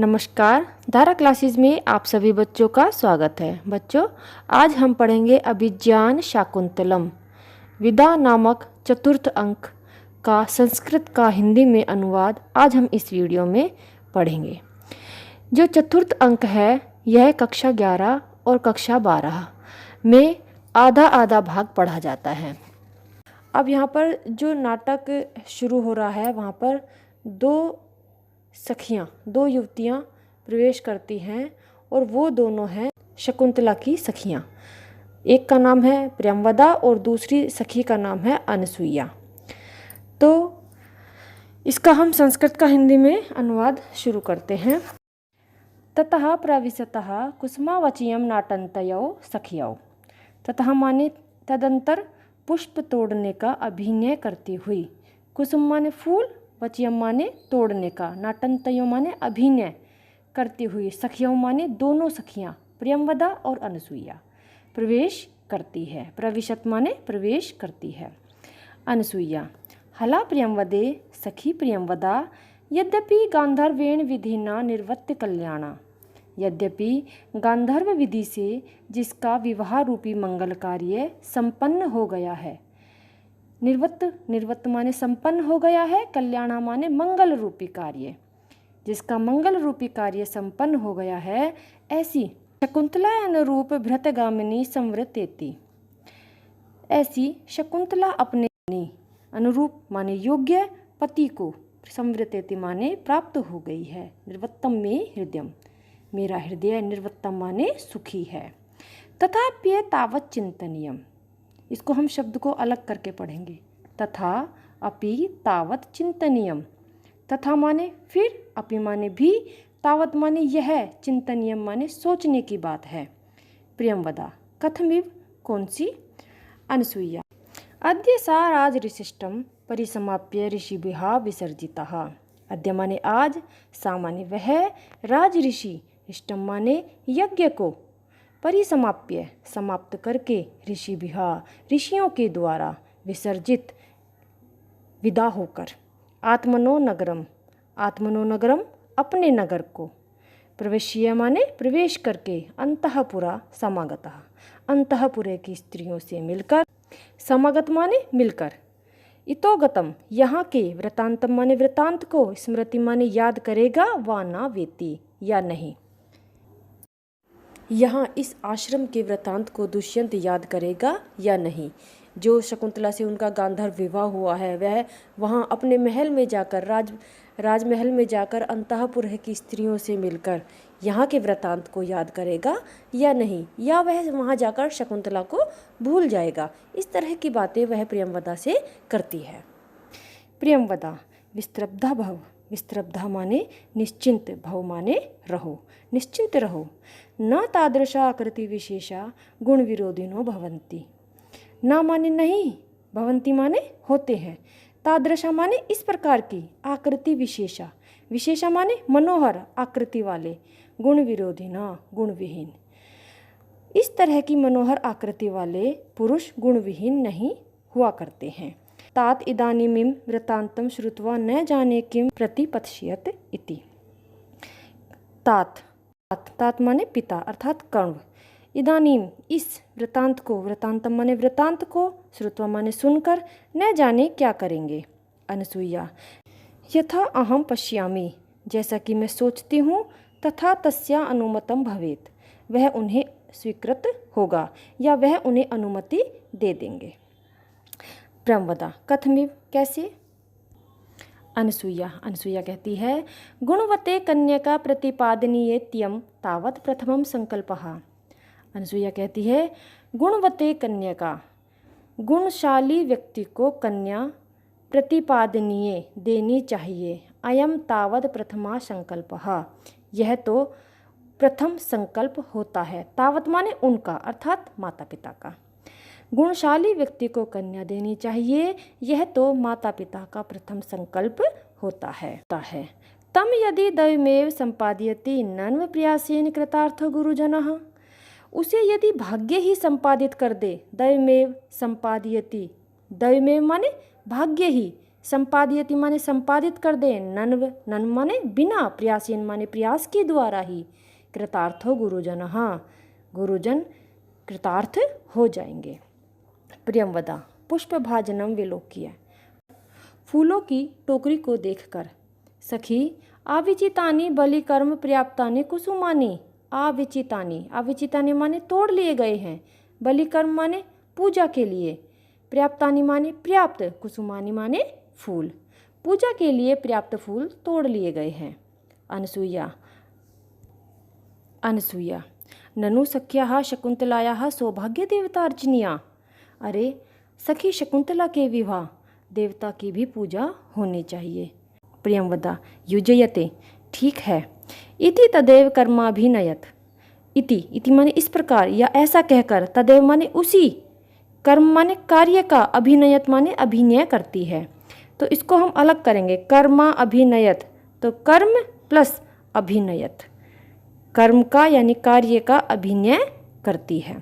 नमस्कार। धारा क्लासेस में आप सभी बच्चों का स्वागत है। बच्चों, आज हम पढ़ेंगे अभिज्ञान शाकुंतलम विदा नामक चतुर्थ अंक का संस्कृत का हिंदी में अनुवाद आज हम इस वीडियो में पढ़ेंगे। जो चतुर्थ अंक है यह कक्षा 11 और कक्षा 12 में आधा आधा भाग पढ़ा जाता है। अब यहाँ पर जो नाटक शुरू हो रहा है वहाँ पर दो युवतियाँ प्रवेश करती हैं और वो दोनों हैं शकुंतला की सखियाँ। एक का नाम है प्रियंवदा और दूसरी सखी का नाम है अनसुईया। तो इसका हम संस्कृत का हिंदी में अनुवाद शुरू करते हैं। ततः प्रविशतः कुसुमावचियं नाटन्तयौ सखियौ। ततः माने तदंतर पुष्प तोड़ने का अभिनय करती हुई। कुसुम माने फूल, वचियम माने तोड़ने का, नाटन्तयो माने अभिनय करती हुई, सखियों माने दोनों सखियाँ प्रियंवदा और अनसुईया प्रवेश करती है। प्रविशत माने प्रवेश करती है। अनसुईया हला प्रियंवदे सखी प्रियंवदा यद्यपि गांधर्वेण विधिना निर्वत्य कल्याणा। यद्यपि गांधर्व विधि से जिसका विवाह रूपी मंगल कार्य संपन्न हो गया है। निर्वत्त माने संपन्न हो गया है, कल्याणा माने मंगल रूपी कार्य, जिसका मंगल रूपी कार्य संपन्न हो गया है, ऐसी शकुंतला अनुरूप भृतगामिनी संवृतेति। ऐसी शकुंतला अपने अनुरूप माने योग्य पति को संवृतेति माने प्राप्त हो गई है। निर्वत्तम में हृदयम, मेरा हृदय निर्वत्तम माने सुखी है। तथाप्य तावत चिंतनीयम, इसको हम शब्द को अलग करके पढ़ेंगे। तथा अपि तावत चिंतनीयम, तथा माने फिर, अपि माने भी, तावत माने यह, चिंतनीयम माने सोचने की बात है। प्रियंवदा कथमिव कौन सी? अनसुईया अद्य सा राजऋषिष्टम परिसमाप्य ऋषिभिः विसर्जितः। अद्य माने आज, सा माने वह, राज ऋषि, इष्टम माने यज्ञ को, परिसमाप्य समाप्त करके, ऋषिभिः ऋषियों के द्वारा, विसर्जित विदा होकर, आत्मनो नगरम अपने नगर को, प्रवेश्य माने प्रवेश करके, अंतःपुरा समागतः अंतःपुरे की स्त्रियों से मिलकर, समागत माने मिलकर, इतोगतम यहाँ के, वृतांतम माने वृतांत को, स्मृति माने याद करेगा, वा ना वेति या नहीं। यहाँ इस आश्रम के वृतांत को दुष्यंत याद करेगा या नहीं। जो शकुंतला से उनका गांधर्व विवाह हुआ है वह वहाँ अपने महल में जाकर, राजमहल में जाकर अंतःपुर की स्त्रियों से मिलकर यहाँ के वृतांत को याद करेगा या नहीं, या वह वहाँ जाकर शकुंतला को भूल जाएगा। इस तरह की बातें वह प्रियंवदा से करती है। प्रियंवदा विस्त्रब्धा भव, विस्त्रब्धा माने निश्चिंत, भव माने रहो, निश्चिंत रहो। न तादृशा आकृति विशेषा गुण विरोधिनो भवन्ति। ना माने नहीं, भवन्ति माने होते हैं, तादृशा माने इस प्रकार की, आकृति विशेषा, विशेषा माने मनोहर आकृति वाले, गुण विरोधी ना गुण विहीन, इस तरह की मनोहर आकृति वाले पुरुष गुण विहीन नहीं हुआ करते हैं। तात इदानीमिं वृत्तान्तं श्रुत्वा न जाने किं प्रतिपत्स्यत इति। तात माने पिता अर्थात कण्व, इदानीम इस वृतांत को, वृतांतम माने वृतांत को, श्रुत्वा माने सुनकर, न जाने क्या करेंगे। अनसुईया यथा अहम पश्यामि, जैसा कि मैं सोचती हूँ, तथा तस्या अनुमतम भवेत, वह उन्हें स्वीकृत होगा या वह उन्हें अनुमति दे देंगे। प्रियंवदा कथमिव कैसे? अनसुईया कहती है गुणवते कन्यका प्रतिपादनीयेत्यं तावत प्रथमं संकल्पः। अनसुईया कहती है गुणवते कन्यका, गुणशाली व्यक्ति को कन्या प्रतिपादनीय देनी चाहिए, अयम तावत प्रथमा संकल्पः, यह तो प्रथम संकल्प होता है। तावत माने उनका अर्थात माता पिता का। गुणशाली व्यक्ति को कन्या देनी चाहिए, यह तो माता पिता का प्रथम संकल्प होता है। तम यदि दैवमेव संपादयति नन्व प्रयासेन कृतार्थ गुरुजनः, उसे यदि भाग्य ही संपादित कर दे, दैवमेव संपादयति, दैवमेव माने भाग्य ही, संपादयति माने संपादित कर दे, नन माने बिना, प्रयासेन माने प्रयास के द्वारा ही, कृतार्थो गुरुजन, हाँ गुरुजन कृतार्थ हो जाएंगे। प्रियंवदा पुष्पभाजनम विलोक्य, फूलों की टोकरी को देखकर, सखी आविचितानि बलिकर्म पर्याप्तानि कुसुमानि, आविचितानि, आविचितानि माने तोड़ लिए गए हैं, बलिकर्म माने पूजा के लिए, पर्याप्तानि माने पर्याप्त, कुसुमानि माने फूल, पूजा के लिए पर्याप्त फूल तोड़ लिए गए हैं। अनसूया, अनसूया ननु सख्याः शकुंतलायाः सौभाग्य देवतार्चनीया, अरे सखी शकुंतला के विवाह देवता की भी पूजा होनी चाहिए। प्रियंवदा युजयते, ठीक है। इति तदेव कर्माभिनयत, इति माने इस प्रकार या ऐसा कहकर, तदेव माने उसी, कर्म माने कार्य का, अभिनयत माने अभिनय करती है। तो इसको हम अलग करेंगे, कर्मा अभिनयत, तो कर्म प्लस अभिनयत, कर्म का यानी कार्य का अभिनय करती है।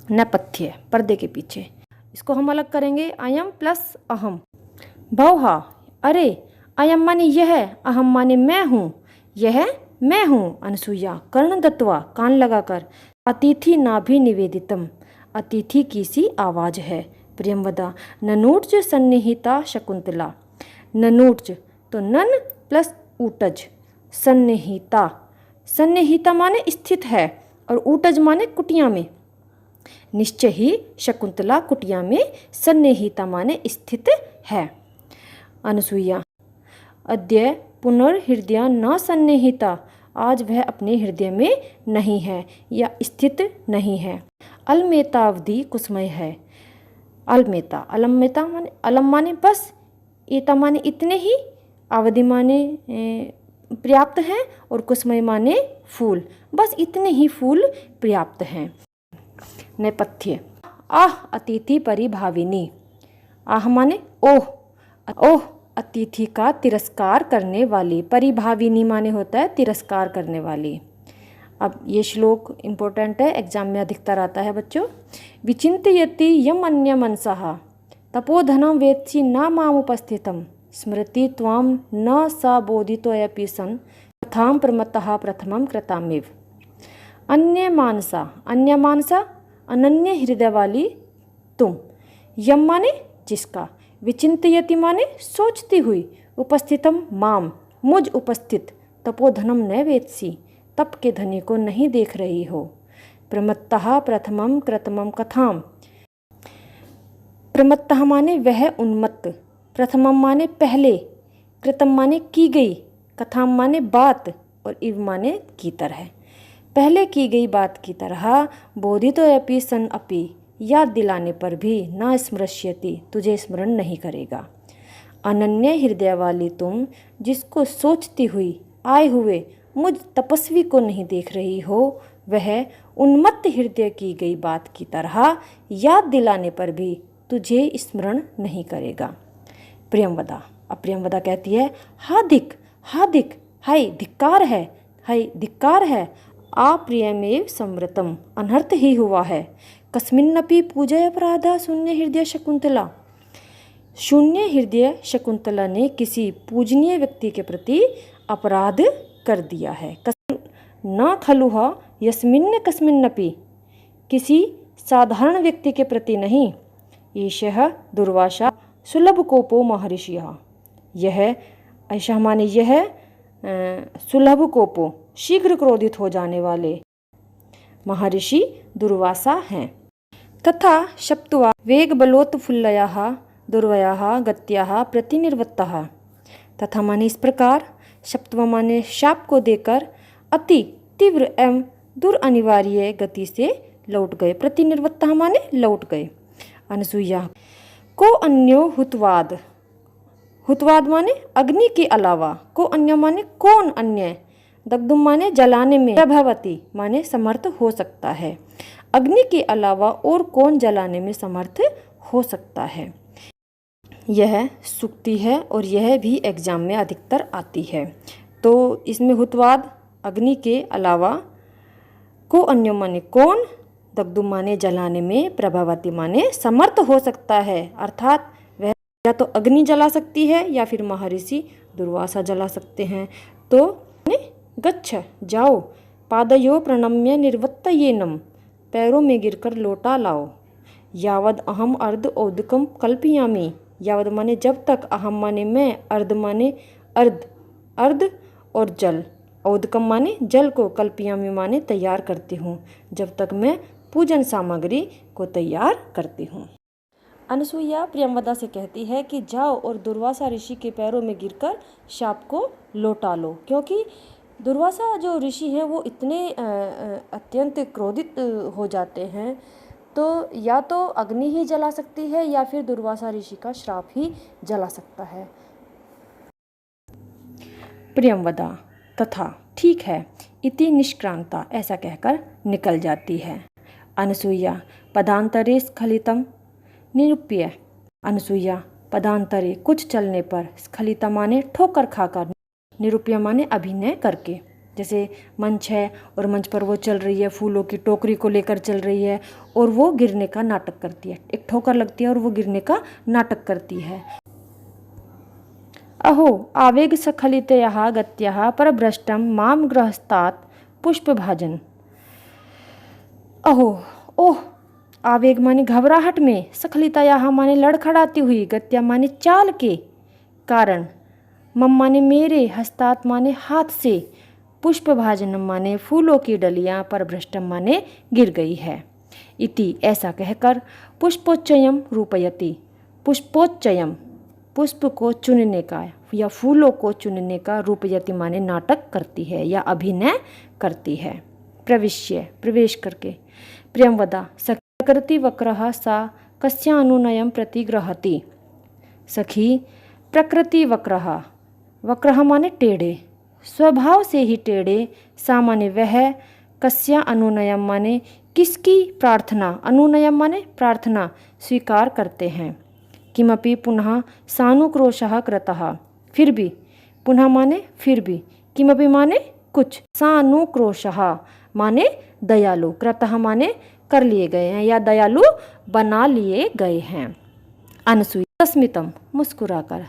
नेपथ्य, पर्दे के पीछे, इसको हम अलग करेंगे, अयम प्लस अहम। भौहा, अरे अयम माने यह, अहम माने मैं हूँ, यह मैं हूँ। अनसुईया कर्ण दत्वा, कान लगाकर, अतिथि नाभि निवेदितम, अतिथि की सी आवाज है। प्रियंवदा ननूर्ज सन्निहिता शकुंतला, ननूर्ज तो नन प्लस ऊटज, सन्निहिता, सन्निहिता माने स्थित है और ऊटज माने कुटिया में, निश्चय ही शकुंतला कुटिया में सन्निहिता माने स्थित है। अनसुईया अद्य पुनर्हृदय न सन्निहिता, आज वह अपने हृदय में नहीं है या स्थित नहीं है। अलमेतावधि कुसमय है, अलमेता, अलमेता माने अलम माने बस, एता माने इतने ही, अवधि माने पर्याप्त हैं और कुसमय माने फूल, बस इतने ही फूल पर्याप्त हैं। नेपथ्य, आह अतिथि परिभाविनी, आह माने ओह, ओह अतिथि का तिरस्कार करने वाली, परिभाविनी माने होता है तिरस्कार करने वाली। अब ये श्लोक इम्पोर्टेंट है, एग्जाम में अधिकतर आता है बच्चों। विचिंतयति यम अन्य मनसः तपोधनम वेत्सि न मामुपस्थितम, स्मृति त्वाम न सा बोधितोऽपि सन् कथां प्रमत्तः प्रथमं कृतामेव। अन्य मानसा, अन्य मानसा अनन्य हृदय वाली तुम, यम माने जिसका, विचिंतयति माने सोचती हुई, उपस्थितम माम मुझ उपस्थित, तपोधनम न वेत्सि तप के धनी को नहीं देख रही हो, प्रमत्तः प्रथमम कृतमम कथाम, प्रमत्तः माने वह उन्मत्त, प्रथमम माने पहले, कृतम माने की गई, कथाम माने बात और इव माने की तरह, पहले की गई बात की तरह, बोधितोऽपि सन् अपि याद दिलाने पर भी न स्मृष्यति तुझे स्मरण नहीं करेगा। अनन्य हृदय वाली तुम जिसको सोचती हुई आए हुए मुझ तपस्वी को नहीं देख रही हो, वह उन्मत्त हृदय की गई बात की तरह याद दिलाने पर भी तुझे स्मरण नहीं करेगा। प्रियंवदा, अब प्रियंवदा कहती है हाधिक, हाधिक, हाय धिक्कार है, हाय धिक्कार है, अप्रियमेव संवृतम, अनर्थ ही हुआ है। कस्मिन्नपि पूजय अपराधा शून्य हृदय शकुंतला, शून्य हृदय शकुंतला ने किसी पूजनीय व्यक्ति के प्रति अपराध कर दिया है। न खलुहा यस्मिन्न कस्मिन्नपि, किसी साधारण व्यक्ति के प्रति नहीं। ईशः दुर्वासा सुलभ कोपो महर्षिः, यह ऐशः माने यह, सुलभ कोपो शीघ्र क्रोधित हो जाने वाले महर्षि दुर्वासा हैं। तथा शप्त्वा वेग बलोत्फुल्लयाः दुर्वयाः गत्याः प्रतिनिर्वृत्तः, तथा माने इस प्रकार, शप्त्वा माने शाप को देकर अति तीव्र एवं दुरअनिवार्य गति से लौट गए, प्रतिनिर्वृत्तः माने लौट गए। अनसुईया को अन्यो हुतवाद, हुतवाद माने अग्नि के अलावा, को अन्य माने कौन अन्य, दग्धुम माने जलाने में, प्रभवती माने समर्थ हो सकता है, अग्नि के अलावा और कौन जलाने में समर्थ हो सकता है। यह सूक्ति है और यह भी एग्जाम में अधिकतर आती है। तो इसमें हुतवाद अग्नि के अलावा, को अन्य माने कौन, दग्धुम माने जलाने में, प्रभावती माने समर्थ हो सकता है, अर्थात या तो अग्नि जला सकती है या फिर महर्षि दुर्वासा जला सकते हैं। तो गच्छ जाओ, पादयो प्रणम्य निर्वर्तयेनम, पैरों में गिरकर लोटा लाओ। यावद अहम अर्ध औदकम कल्पयामी, यावद माने जब तक, अहम माने मैं, अर्ध माने अर्ध, अर्ध और जल, औदकम माने जल को, कल्पयामी माने तैयार करती हूँ, जब तक मैं पूजन सामग्री को तैयार करती हूँ। अनसुईया प्रियंवदा से कहती है कि जाओ और दुर्वासा ऋषि के पैरों में गिरकर शाप को लौटा लो, क्योंकि दुर्वासा जो ऋषि हैं वो इतने अत्यंत क्रोधित हो जाते हैं, तो या तो अग्नि ही जला सकती है या फिर दुर्वासा ऋषि का श्राप ही जला सकता है। प्रियंवदा तथा ठीक है, इति निष्क्रांता, ऐसा कहकर निकल जाती है। अनसुईया पदांतरे स्खलितम निरूप्य, अनसुईया पदांतरे कुछ चलने पर, स्खलिता माने ठोकर खाकर, निरूप्य माने अभिनय करके। जैसे मंच है और मंच पर वो चल रही है, फूलों की टोकरी को लेकर चल रही है और वो गिरने का नाटक करती है, एक ठोकर लगती है और वो गिरने का नाटक करती है। अहो आवेग स्खलितया गत्या परभ्रष्टम माम गृहस्थात् पुष्पभाजन। अहो ओह, आवेग माने घबराहट में, स्खलितया माने लड़खड़ाती हुई, गत्या माने चाल के कारण, मम माने मेरे, हस्तात माने हाथ से, पुष्पभाजनम माने फूलों की डलियां, परभ्रष्टम माने गिर गई है। इति ऐसा कहकर, पुष्पोच्चयम रूपयति, पुष्पोच्चयम पुष्प को चुनने का या फूलों को चुनने का, रूपयति माने नाटक करती है या अभिनय करती है। प्रविश्य प्रवेश करके। प्रियंवदा प्रकृति वक्रः सा कस्यानुनयं प्रतिगृहति। सखी प्रकृति वक्रः, वक्रः माने टेढ़े, स्वभाव से ही टेढ़े, सामान्य वह, कस्या अनुनयम माने किसकी प्रार्थना, अनुनयम माने प्रार्थना स्वीकार करते हैं। किमपि पुनः सानुक्रोशः कृतः, फिर भी, पुनः माने फिर भी, किमपि माने कुछ, सानुक्रोशः माने दयालु, कृतः माने कर लिए गए हैं या दयालु बना लिए गए हैं। अनसुईया तस्मितम मुस्कुराकर,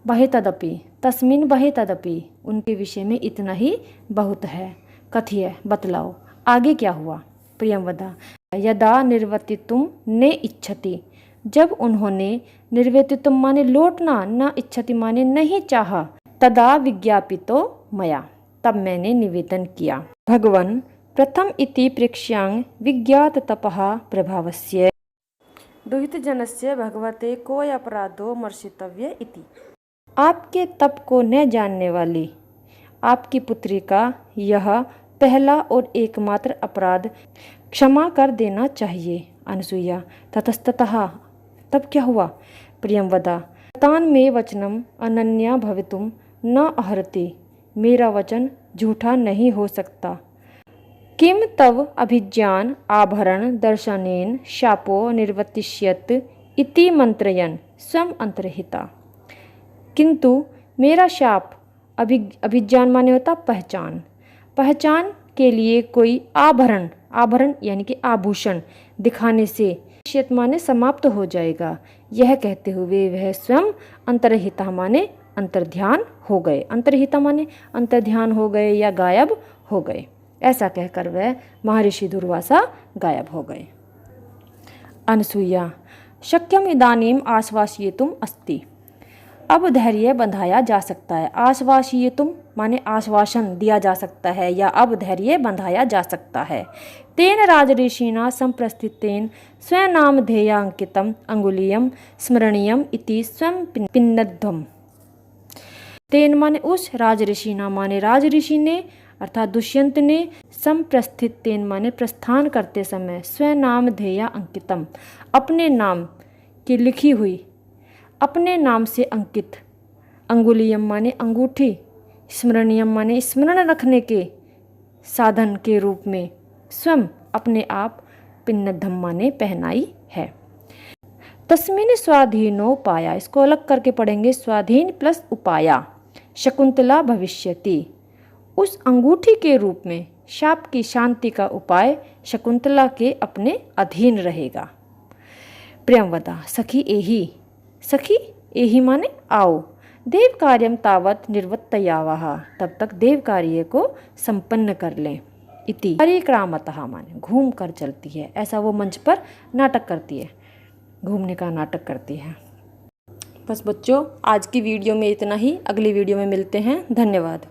बहे तदपि, तस्मिन बहे तदपि, उनके विषय में इतना ही बहुत है। कथिय बतलाओ, आगे क्या हुआ। प्रियंवदा यदा निर्वर्तितुम ने इच्छति, जब उन्होंने, निर्वर्तितुम माने लौटना, न इच्छति माने नहीं चाहा, तदा विज्ञापितो मया, तब मैंने निवेदन किया। भगवन प्रथम इति प्रेक्ष्यांग विज्ञात तपः प्रभावस्य, दुहित जनस्य भगवते कोय अपराधो मर्शितव्य इति। आपके तप को न जानने वाली आपकी पुत्री का यह पहला और एकमात्र अपराध क्षमा कर देना चाहिए। अनसुईया ततस्ततः, तब क्या हुआ। प्रियंवदा तान में वचनम अनन्या भवितुम न अर्हति, मेरा वचन झूठा नहीं हो सकता। किम तव अभिज्ञान आभरण दर्शनेन शापो निर्वर्तिष्यत इति मंत्रयन स्वयं अंतर्हिता। किंतु मेरा शाप, अभिज्ञान माने होता पहचान, पहचान के लिए कोई आभरण, आभरण यानी कि आभूषण दिखाने से निश्चित माने समाप्त हो जाएगा। यह कहते हुए वह स्वयं अंतर्हिता माने अंतर्ध्यान हो गए, अंतर्हिता माने अंतर्ध्यान हो गए या गायब हो गए। ऐसा कहकर वह महर्षि दुर्वासा गायब हो गए। अनसुईया शक्यम इदानीम आश्वासयितुम अस्ति, अब धैर्य बंधाया जा सकता है। आश्वासयितुम माने आश्वासन दिया जा सकता है या अब धैर्य बंधाया जा सकता है। तेन राजऋषिना संप्रस्थितेन स्वनामधेयांकितम अंगुलीयम स्मरणीयम इति स्वयं पिन्नध्वम। तेन माने उस, राजऋषिना माने राजऋषि ने अर्थात दुष्यंत ने, संप्रस्थित तेन माने प्रस्थान करते समय, स्वनामधेया अंकितम अपने नाम की लिखी हुई, अपने नाम से अंकित, अंगुलीयम माने अंगूठी, स्मरणीयम माने स्मरण रखने के साधन के रूप में, स्वयं अपने आप, पिन्नधम माने पहनाई है। तस्मिन स्वाधीनो उपाया, इसको अलग करके पढ़ेंगे, स्वाधीन प्लस उपाया, शकुंतला भविष्यति, उस अंगूठी के रूप में शाप की शांति का उपाय शकुंतला के अपने अधीन रहेगा। प्रियंवदा सखी एही, सखी एहि माने आओ। देव कार्यम तावत निर्वर्तयावः, तब तक देव कार्य को संपन्न कर लें। इति परिक्रामतः माने घूम कर चलती है, ऐसा वो मंच पर नाटक करती है, घूमने का नाटक करती है। बस बच्चों, आज की वीडियो में इतना ही। अगली वीडियो में मिलते हैं। धन्यवाद।